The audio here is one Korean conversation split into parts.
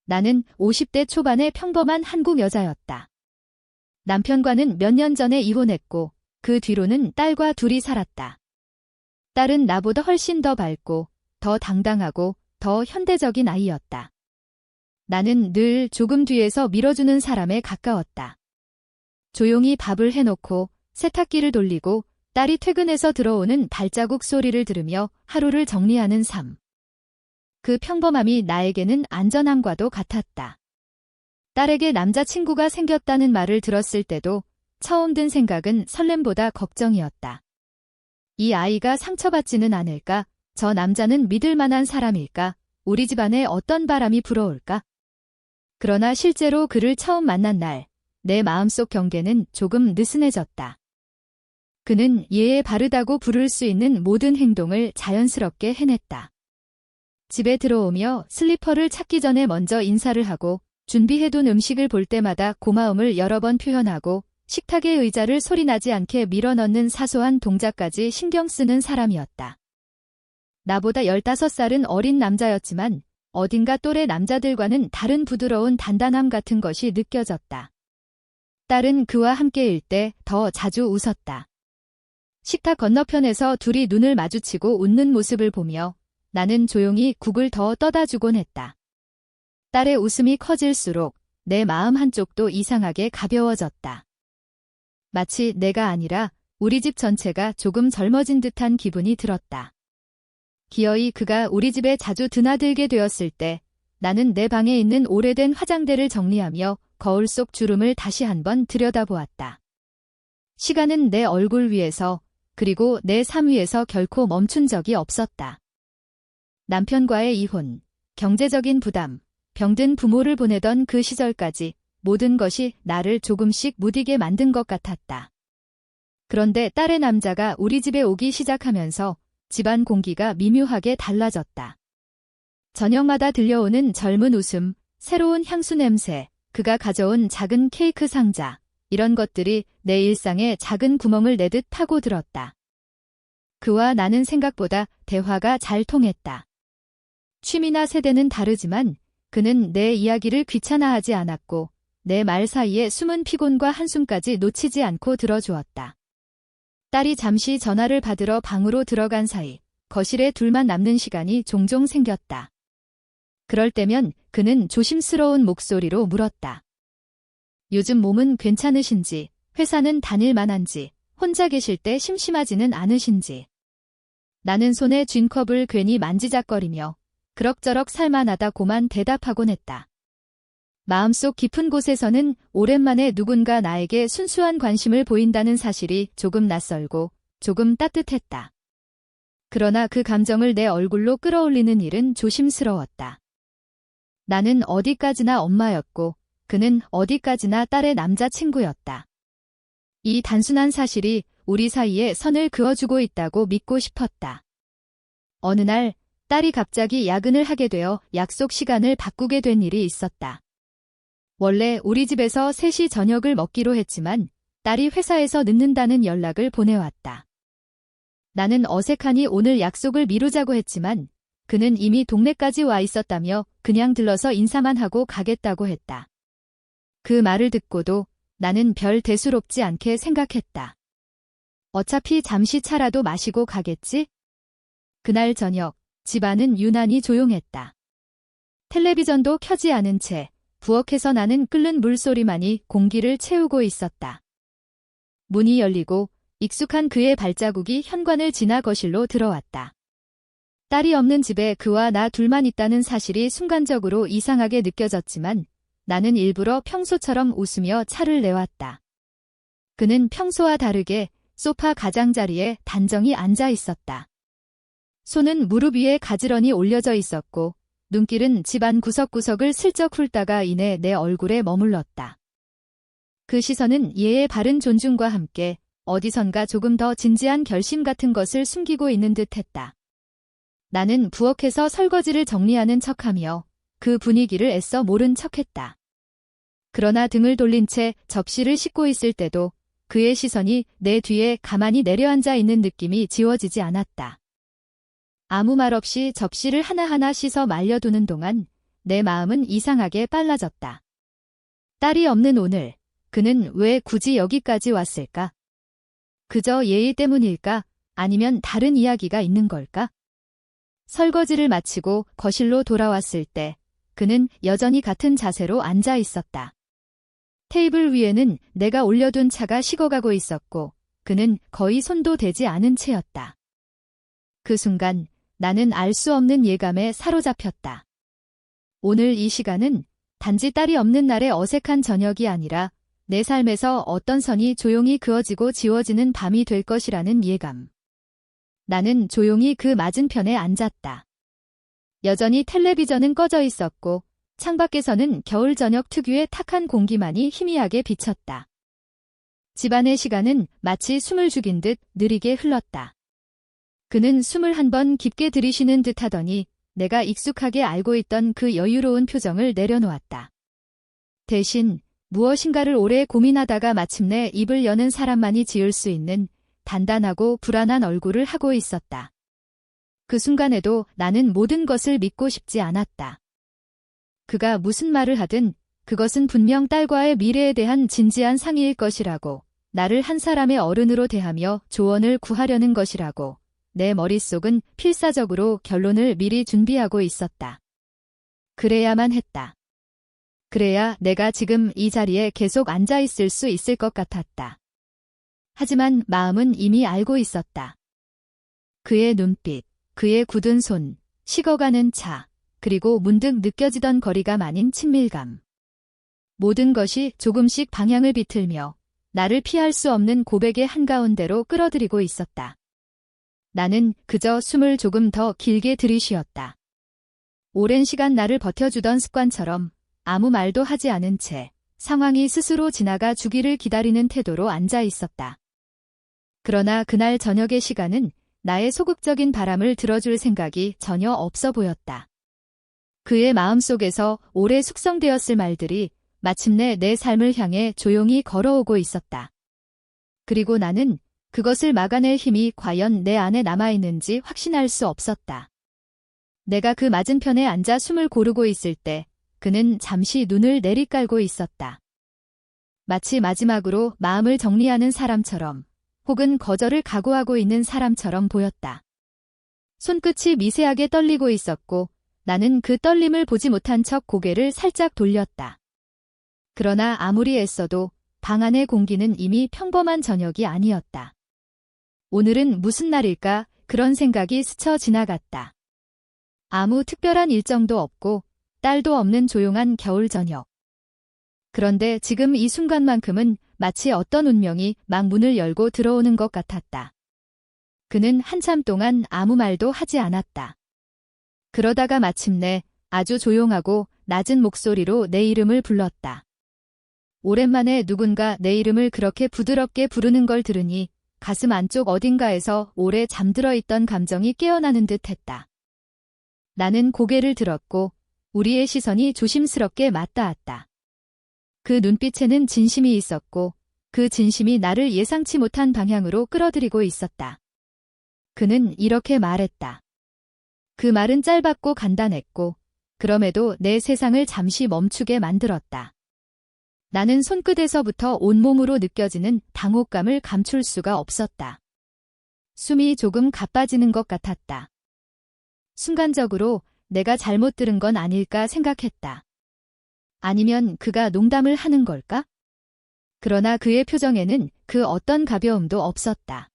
나는 50대 초반의 평범한 한국 여자였다. 남편과는 몇 년 전에 이혼했고 그 뒤로는 딸과 둘이 살았다. 딸은 나보다 훨씬 더 밝고 더 당당하고 더 현대적인 아이였다. 나는 늘 조금 뒤에서 밀어주는 사람에 가까웠다. 조용히 밥을 해놓고 세탁기를 돌리고 딸이 퇴근해서 들어오는 발자국 소리를 들으며 하루를 정리하는 삶. 그 평범함이 나에게는 안전함과도 같았다. 딸에게 남자친구가 생겼다는 말을 들었을 때도 처음 든 생각은 설렘보다 걱정이었다. 이 아이가 상처받지는 않을까? 저 남자는 믿을 만한 사람일까? 우리 집안에 어떤 바람이 불어올까? 그러나 실제로 그를 처음 만난 날, 내 마음속 경계는 조금 느슨해졌다. 그는 예에 바르다고 부를 수 있는 모든 행동을 자연스럽게 해냈다. 집에 들어오며 슬리퍼를 찾기 전에 먼저 인사를 하고 준비해둔 음식을 볼 때마다 고마움을 여러 번 표현하고 식탁의 의자를 소리나지 않게 밀어넣는 사소한 동작까지 신경 쓰는 사람이었다. 나보다 15살은 어린 남자였지만 어딘가 또래 남자들과는 다른 부드러운 단단함 같은 것이 느껴졌다. 딸은 그와 함께일 때 더 자주 웃었다. 식탁 건너편에서 둘이 눈을 마주치고 웃는 모습을 보며 나는 조용히 국을 더 떠다주곤 했다. 딸의 웃음이 커질수록 내 마음 한쪽도 이상하게 가벼워졌다. 마치 내가 아니라 우리 집 전체가 조금 젊어진 듯한 기분이 들었다. 기어이 그가 우리 집에 자주 드나들게 되었을 때 나는 내 방에 있는 오래된 화장대를 정리하며 거울 속 주름을 다시 한번 들여다보았다. 시간은 내 얼굴 위에서 그리고 내 삶 위에서 결코 멈춘 적이 없었다. 남편과의 이혼, 경제적인 부담, 병든 부모를 보내던 그 시절까지 모든 것이 나를 조금씩 무디게 만든 것 같았다. 그런데 딸의 남자가 우리 집에 오기 시작하면서 집안 공기가 미묘하게 달라졌다. 저녁마다 들려오는 젊은 웃음, 새로운 향수 냄새, 그가 가져온 작은 케이크 상자, 이런 것들이 내 일상에 작은 구멍을 내듯 파고들었다. 그와 나는 생각보다 대화가 잘 통했다. 취미나 세대는 다르지만 그는 내 이야기를 귀찮아하지 않았고 내 말 사이에 숨은 피곤과 한숨까지 놓치지 않고 들어주었다. 딸이 잠시 전화를 받으러 방으로 들어간 사이 거실에 둘만 남는 시간이 종종 생겼다. 그럴 때면 그는 조심스러운 목소리로 물었다. 요즘 몸은 괜찮으신지, 회사는 다닐 만한지, 혼자 계실 때 심심하지는 않으신지. 나는 손에 쥔 컵을 괜히 만지작거리며 그럭저럭 살만하다고만 대답하곤 했다. 마음속 깊은 곳에서는 오랜만에 누군가 나에게 순수한 관심을 보인다는 사실이 조금 낯설고 조금 따뜻했다. 그러나 그 감정을 내 얼굴로 끌어올리는 일은 조심스러웠다. 나는 어디까지나 엄마였고 그는 어디까지나 딸의 남자친구였다. 이 단순한 사실이 우리 사이에 선을 그어주고 있다고 믿고 싶었다. 어느 날 딸이 갑자기 야근을 하게 되어 약속 시간을 바꾸게 된 일이 있었다. 원래 우리 집에서 3시 저녁을 먹기로 했지만 딸이 회사에서 늦는다는 연락을 보내왔다. 나는 어색하니 오늘 약속을 미루자고 했지만 그는 이미 동네까지 와 있었다며 그냥 들러서 인사만 하고 가겠다고 했다. 그 말을 듣고도 나는 별 대수롭지 않게 생각했다. 어차피 잠시 차라도 마시고 가겠지? 그날 저녁, 집안은 유난히 조용했다. 텔레비전도 켜지 않은 채 부엌에서 나는 끓는 물소리만이 공기를 채우고 있었다. 문이 열리고 익숙한 그의 발자국이 현관을 지나 거실로 들어왔다. 딸이 없는 집에 그와 나 둘만 있다는 사실이 순간적으로 이상하게 느껴졌지만 나는 일부러 평소처럼 웃으며 차를 내왔다. 그는 평소와 다르게 소파 가장자리에 단정히 앉아 있었다. 손은 무릎 위에 가지런히 올려져 있었고 눈길은 집안 구석구석을 슬쩍 훑다가 이내 내 얼굴에 머물렀다. 그 시선은 예의 바른 존중과 함께 어디선가 조금 더 진지한 결심 같은 것을 숨기고 있는 듯했다. 나는 부엌에서 설거지를 정리하는 척하며 그 분위기를 애써 모른 척했다. 그러나 등을 돌린 채 접시를 씻고 있을 때도 그의 시선이 내 뒤에 가만히 내려앉아 있는 느낌이 지워지지 않았다. 아무 말 없이 접시를 하나하나 씻어 말려두는 동안 내 마음은 이상하게 빨라졌다. 딸이 없는 오늘, 그는 왜 굳이 여기까지 왔을까? 그저 예의 때문일까? 아니면 다른 이야기가 있는 걸까? 설거지를 마치고 거실로 돌아왔을 때 그는 여전히 같은 자세로 앉아 있었다. 테이블 위에는 내가 올려둔 차가 식어가고 있었고 그는 거의 손도 대지 않은 채였다. 그 순간 나는 알 수 없는 예감에 사로잡혔다. 오늘 이 시간은 단지 딸이 없는 날의 어색한 저녁이 아니라 내 삶에서 어떤 선이 조용히 그어지고 지워지는 밤이 될 것이라는 예감. 나는 조용히 그 맞은편에 앉았다. 여전히 텔레비전은 꺼져 있었고 창밖에서는 겨울 저녁 특유의 탁한 공기만이 희미하게 비쳤다. 집안의 시간은 마치 숨을 죽인 듯 느리게 흘렀다. 그는 숨을 한 번 깊게 들이쉬는 듯 하더니 내가 익숙하게 알고 있던 그 여유로운 표정을 내려놓았다. 대신 무엇인가를 오래 고민하다가 마침내 입을 여는 사람만이 지을 수 있는 단단하고 불안한 얼굴을 하고 있었다. 그 순간에도 나는 모든 것을 믿고 싶지 않았다. 그가 무슨 말을 하든 그것은 분명 딸과의 미래에 대한 진지한 상의일 것이라고, 나를 한 사람의 어른으로 대하며 조언을 구하려는 것이라고, 내 머릿속은 필사적으로 결론을 미리 준비하고 있었다. 그래야만 했다. 그래야 내가 지금 이 자리에 계속 앉아 있을 수 있을 것 같았다. 하지만 마음은 이미 알고 있었다. 그의 눈빛, 그의 굳은 손, 식어가는 차, 그리고 문득 느껴지던 거리감 아닌 친밀감. 모든 것이 조금씩 방향을 비틀며 나를 피할 수 없는 고백의 한가운데로 끌어들이고 있었다. 나는 그저 숨을 조금 더 길게 들이쉬었다. 오랜 시간 나를 버텨주던 습관처럼 아무 말도 하지 않은 채 상황이 스스로 지나가 주기를 기다리는 태도로 앉아 있었다. 그러나 그날 저녁의 시간은 나의 소극적인 바람을 들어줄 생각이 전혀 없어 보였다. 그의 마음속에서 오래 숙성되었을 말들이 마침내 내 삶을 향해 조용히 걸어오고 있었다. 그리고 나는 그것을 막아낼 힘이 과연 내 안에 남아있는지 확신할 수 없었다. 내가 그 맞은편에 앉아 숨을 고르고 있을 때 그는 잠시 눈을 내리깔고 있었다. 마치 마지막으로 마음을 정리하는 사람처럼, 혹은 거절을 각오하고 있는 사람처럼 보였다. 손끝이 미세하게 떨리고 있었고 나는 그 떨림을 보지 못한 척 고개를 살짝 돌렸다. 그러나 아무리 애써도 방 안의 공기는 이미 평범한 저녁이 아니었다. 오늘은 무슨 날일까? 그런 생각이 스쳐 지나갔다. 아무 특별한 일정도 없고 딸도 없는 조용한 겨울 저녁. 그런데 지금 이 순간만큼은 마치 어떤 운명이 막 문을 열고 들어오는 것 같았다. 그는 한참 동안 아무 말도 하지 않았다. 그러다가 마침내 아주 조용하고 낮은 목소리로 내 이름을 불렀다. 오랜만에 누군가 내 이름을 그렇게 부드럽게 부르는 걸 들으니 가슴 안쪽 어딘가에서 오래 잠들어 있던 감정이 깨어나는 듯 했다. 나는 고개를 들었고 우리의 시선이 조심스럽게 맞닿았다. 그 눈빛에는 진심이 있었고 그 진심이 나를 예상치 못한 방향으로 끌어들이고 있었다. 그는 이렇게 말했다. 그 말은 짧았고 간단했고 그럼에도 내 세상을 잠시 멈추게 만들었다. 나는 손끝에서부터 온몸으로 느껴지는 당혹감을 감출 수가 없었다. 숨이 조금 가빠지는 것 같았다. 순간적으로 내가 잘못 들은 건 아닐까 생각했다. 아니면 그가 농담을 하는 걸까? 그러나 그의 표정에는 그 어떤 가벼움도 없었다.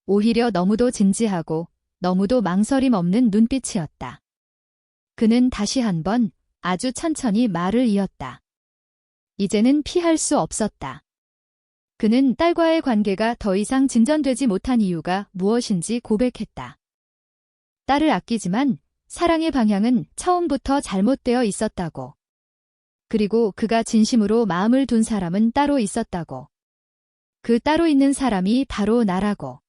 오히려 너무도 진지하고 너무도 망설임 없는 눈빛이었다. 그는 다시 한번 아주 천천히 말을 이었다. 이제는 피할 수 없었다. 그는 딸과의 관계가 더 이상 진전되지 못한 이유가 무엇인지 고백했다. 딸을 아끼지만 사랑의 방향은 처음부터 잘못되어 있었다고. 그리고 그가 진심으로 마음을 둔 사람은 따로 있었다고. 그 따로 있는 사람이 바로 나라고.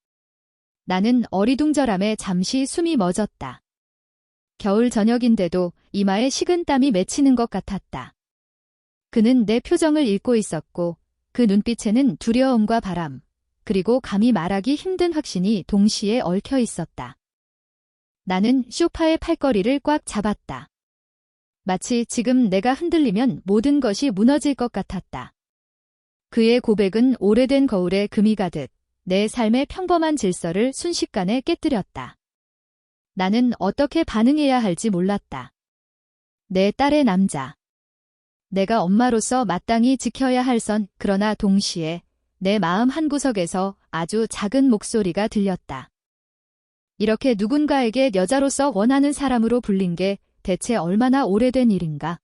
나는 어리둥절함에 잠시 숨이 멎었다. 겨울 저녁인데도 이마에 식은 땀이 맺히는 것 같았다. 그는 내 표정을 읽고 있었고 그 눈빛에는 두려움과 바람, 그리고 감히 말하기 힘든 확신이 동시에 얽혀 있었다. 나는 소파의 팔걸이를 꽉 잡았다. 마치 지금 내가 흔들리면 모든 것이 무너질 것 같았다. 그의 고백은 오래된 거울에 금이 가듯 내 삶의 평범한 질서를 순식간에 깨뜨렸다. 나는 어떻게 반응해야 할지 몰랐다. 내 딸의 남자. 내가 엄마로서 마땅히 지켜야 할 선, 그러나 동시에 내 마음 한구석에서 아주 작은 목소리가 들렸다. 이렇게 누군가에게 여자로서 원하는 사람으로 불린 게 대체 얼마나 오래된 일인가?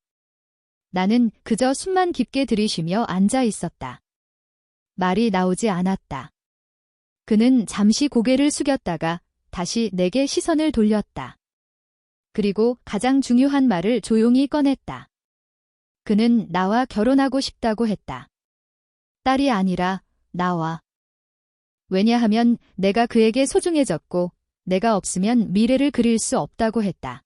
나는 그저 숨만 깊게 들이쉬며 앉아 있었다. 말이 나오지 않았다. 그는 잠시 고개를 숙였다가 다시 내게 시선을 돌렸다. 그리고 가장 중요한 말을 조용히 꺼냈다. 그는 나와 결혼하고 싶다고 했다. 딸이 아니라 나와. 왜냐하면 내가 그에게 소중해졌고 내가 없으면 미래를 그릴 수 없다고 했다.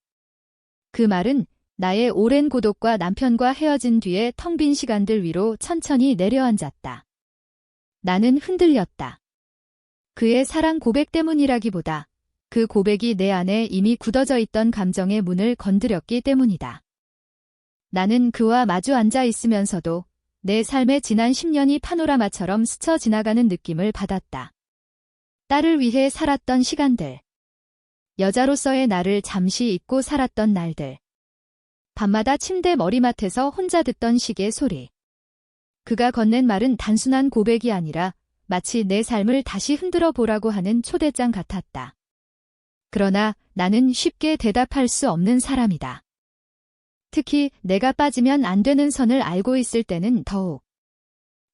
그 말은 나의 오랜 고독과 남편과 헤어진 뒤에 텅 빈 시간들 위로 천천히 내려앉았다. 나는 흔들렸다. 그의 사랑 고백 때문이라기보다 그 고백이 내 안에 이미 굳어져 있던 감정의 문을 건드렸기 때문이다. 나는 그와 마주 앉아 있으면서도 내 삶의 지난 10년이 파노라마처럼 스쳐 지나가는 느낌을 받았다. 딸을 위해 살았던 시간들. 여자로서의 나를 잠시 잊고 살았던 날들. 밤마다 침대 머리맡에서 혼자 듣던 시계 소리. 그가 건넨 말은 단순한 고백이 아니라 마치 내 삶을 다시 흔들어 보라고 하는 초대장 같았다. 그러나 나는 쉽게 대답할 수 없는 사람이다. 특히 내가 빠지면 안 되는 선을 알고 있을 때는 더욱.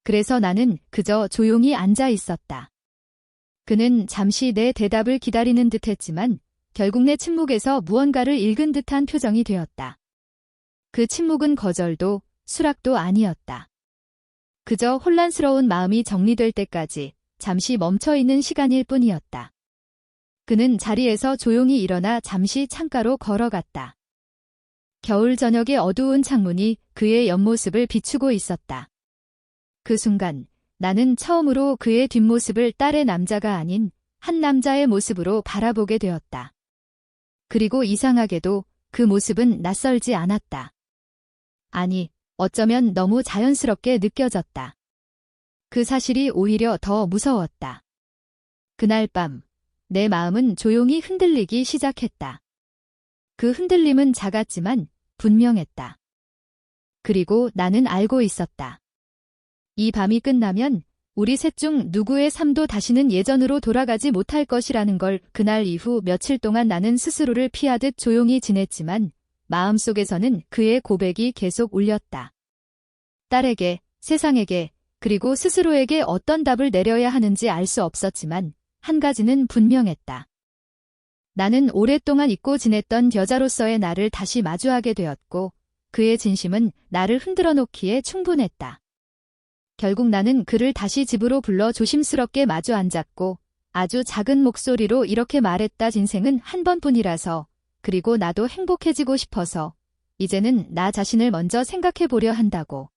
그래서 나는 그저 조용히 앉아 있었다. 그는 잠시 내 대답을 기다리는 듯 했지만 결국 내 침묵에서 무언가를 읽은 듯한 표정이 되었다. 그 침묵은 거절도 수락도 아니었다. 그저 혼란스러운 마음이 정리될 때까지 잠시 멈춰있는 시간일 뿐이었다. 그는 자리에서 조용히 일어나 잠시 창가로 걸어갔다. 겨울 저녁의 어두운 창문이 그의 옆모습을 비추고 있었다. 그 순간 나는 처음으로 그의 뒷모습을 딸의 남자가 아닌 한 남자의 모습으로 바라보게 되었다. 그리고 이상하게도 그 모습은 낯설지 않았다. 아니, 어쩌면 너무 자연스럽게 느껴졌다. 그 사실이 오히려 더 무서웠다. 그날 밤, 내 마음은 조용히 흔들리기 시작했다. 그 흔들림은 작았지만 분명했다. 그리고 나는 알고 있었다. 이 밤이 끝나면 우리 셋 중 누구의 삶도 다시는 예전으로 돌아가지 못할 것이라는 걸. 그날 이후 며칠 동안 나는 스스로를 피하듯 조용히 지냈지만 마음속에서는 그의 고백이 계속 울렸다. 딸에게, 세상에게, 그리고 스스로에게 어떤 답을 내려야 하는지 알 수 없었지만 한 가지는 분명했다. 나는 오랫동안 잊고 지냈던 여자로서의 나를 다시 마주하게 되었고 그의 진심은 나를 흔들어 놓기에 충분했다. 결국 나는 그를 다시 집으로 불러 조심스럽게 마주 앉았고 아주 작은 목소리로 이렇게 말했다. 인생은 한 번뿐이라서, 그리고 나도 행복해지고 싶어서 이제는 나 자신을 먼저 생각해 보려 한다고.